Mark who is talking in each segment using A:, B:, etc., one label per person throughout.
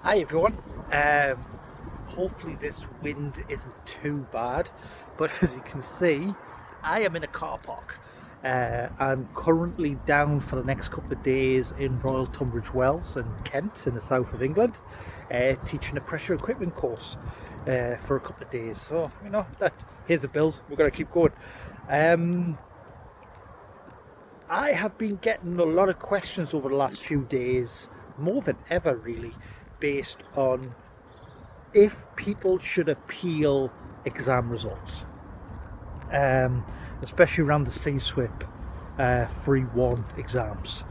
A: Hi everyone. Hopefully this wind isn't too bad, but as you can see, I am in a car park. I'm currently down for the next couple of days in Royal Tunbridge Wells in Kent, in the south of England, teaching a pressure equipment course for a couple of days. So that here's the bills. We're going to keep going. Um, I have been getting a lot of questions over the last few days, more than ever really, based on if people should appeal exam results, um, especially around the CSWIP 3-1 exams.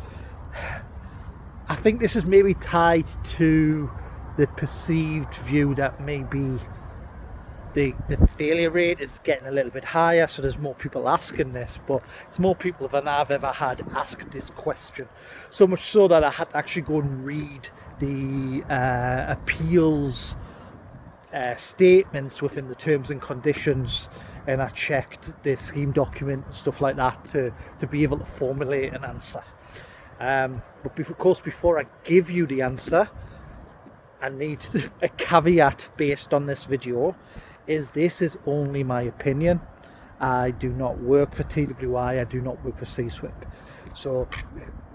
A: I think this is maybe tied to the perceived view that maybe the failure rate is getting a little bit higher, so there's more people asking this, but it's more people than I've ever had asked this question. So much so that I had to actually go and read the appeals statements within the terms and conditions, and I checked the scheme document and stuff like that to be able to formulate an answer. But of course, before I give you the answer, I need a caveat based on this video. This is only my opinion. I do not work for TWI, I do not work for CSWIP. So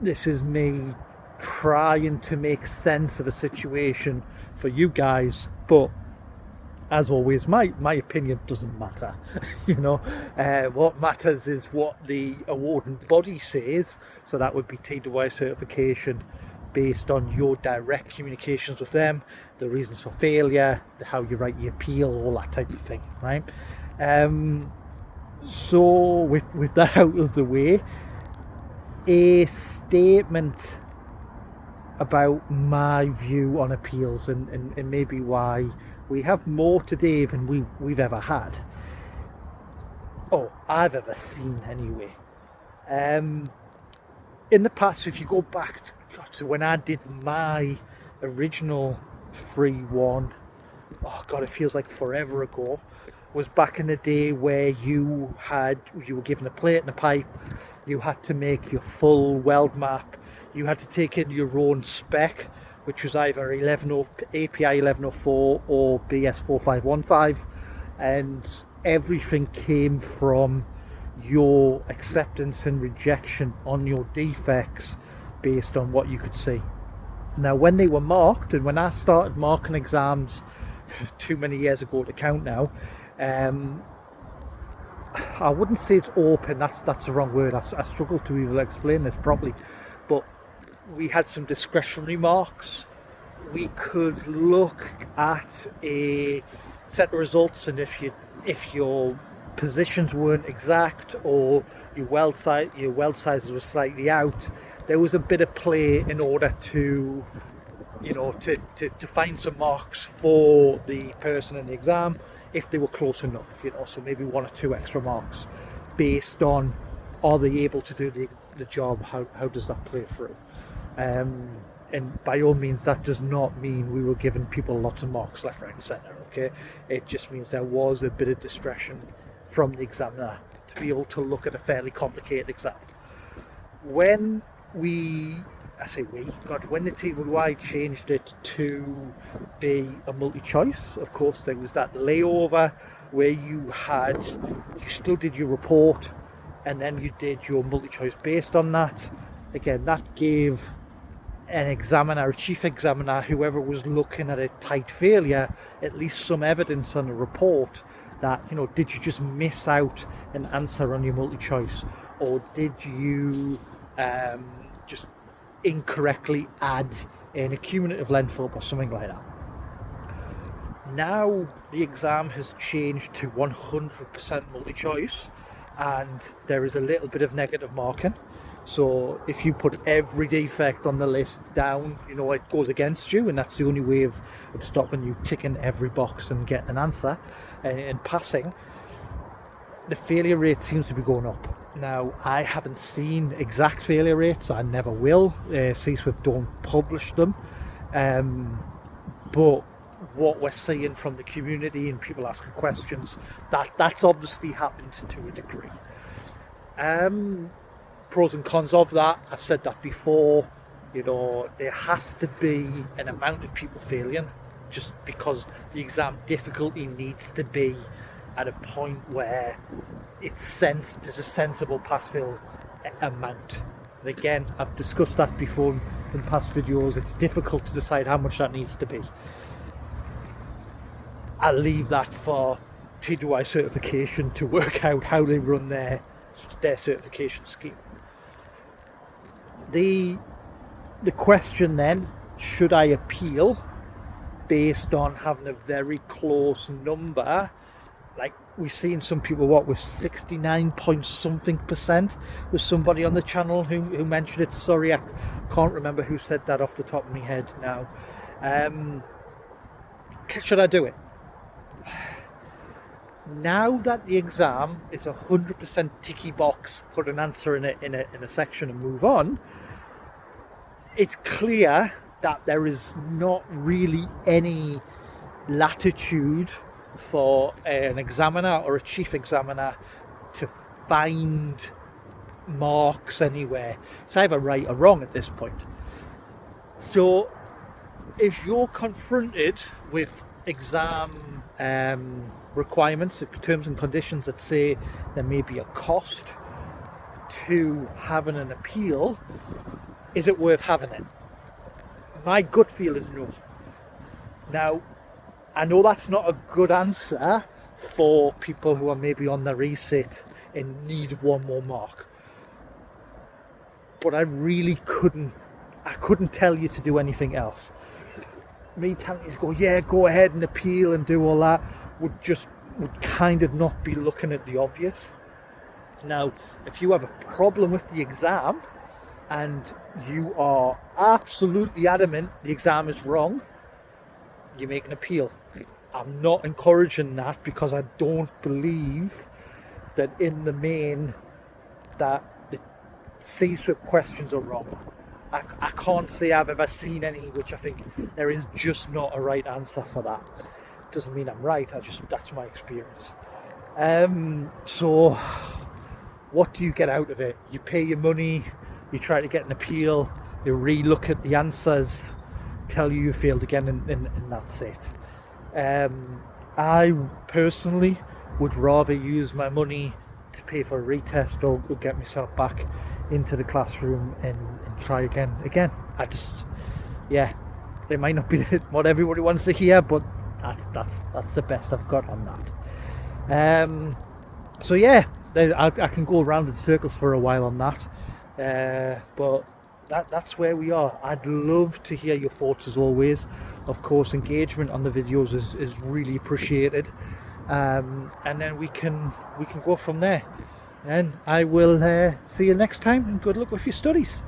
A: this is me trying to make sense of a situation for you guys, but as always, my opinion doesn't matter. What matters is what the awarding body says. So that would be TWI certification, based on your direct communications with them, the reasons for failure, how you write your appeal, all that type of thing, right? So with that out of the way, a statement about my view on appeals and maybe why we have more today than we've ever had. Oh, I've ever seen anyway. In the past, if you go back to when I did my original 3-1, oh god, it feels like forever ago, was back in the day where you were given a plate and a pipe, you had to make your full weld map, you had to take in your own spec, which was either API 1104 or BS 4515, and everything came from your acceptance and rejection on your defects based on what you could see. Now, when they were marked, and when I started marking exams too many years ago to count now, I wouldn't say it's open, that's the wrong word. I struggle to even explain this properly, but we had some discretionary marks. We could look at a set of results, and if your positions weren't exact or your weld sizes were slightly out, there was a bit of play in order to find some marks for the person in the exam if they were close enough, so maybe 1 or 2 extra marks based on, are they able to do the job, how does that play through. And by all means, that does not mean we were giving people lots of marks left, right and centre, okay? It just means there was a bit of discretion from the examiner to be able to look at a fairly complicated exam. When the TWI changed it to be a multi-choice, of course there was that layover where you still did your report and then you did your multi-choice based on that. Again, that gave an examiner, a chief examiner, whoever was looking at a tight failure, at least some evidence on the report that, did you just miss out an answer on your multi-choice, or did you just incorrectly add an accumulative length up or something like that. Now the exam has changed to 100% multi-choice, and there is a little bit of negative marking. So if you put every defect on the list down, it goes against you, and that's the only way of stopping you ticking every box and getting an answer and passing. The failure rate seems to be going up. Now, I haven't seen exact failure rates, I never will. CSWIP don't publish them. But what we're seeing from the community and people asking questions, that's obviously happened to a degree. Pros and cons of that, I've said that before. You know, there has to be an amount of people failing, just because the exam difficulty needs to be at a point where there's a sensible pass-fail amount. And again, I've discussed that before in past videos. It's difficult to decide how much that needs to be. I'll leave that for TWI certification to work out how they run their certification scheme. The question then, should I appeal based on having a very close number? Like we've seen some people with 69 point something percent. With somebody on the channel who mentioned it. Sorry, I can't remember who said that off the top of my head now. Should I do it? Now that the exam is 100% ticky box, put an answer in a section and move on, it's clear that there is not really any latitude for an examiner or a chief examiner to find marks anywhere. It's either right or wrong at this point. So if you're confronted with exam requirements, terms and conditions that say there may be a cost to having an appeal, is it worth having it? My gut feel is no. Now, I know that's not a good answer for people who are maybe on their resit and need one more mark. But I really couldn't tell you to do anything else. Me telling you to go ahead and appeal and do all that would kind of not be looking at the obvious. Now, if you have a problem with the exam and you are absolutely adamant the exam is wrong, you make an appeal. I'm not encouraging that because I don't believe that in the main that the CSWIP questions are wrong. I can't say I've ever seen any which I think there is just not a right answer for that. Doesn't mean I'm right, that's my experience. So what do you get out of it? You pay your money, you try to get an appeal, they re-look at the answers, tell you failed again, and that's it. I personally would rather use my money to pay for a retest or get myself back into the classroom and try again. It might not be what everybody wants to hear, but that's the best I've got on that. I can go around in circles for a while on that, but that's where we are. I'd love to hear your thoughts as always. Of course, engagement on the videos is really appreciated, and then we can go from there. And I will see you next time, and good luck with your studies.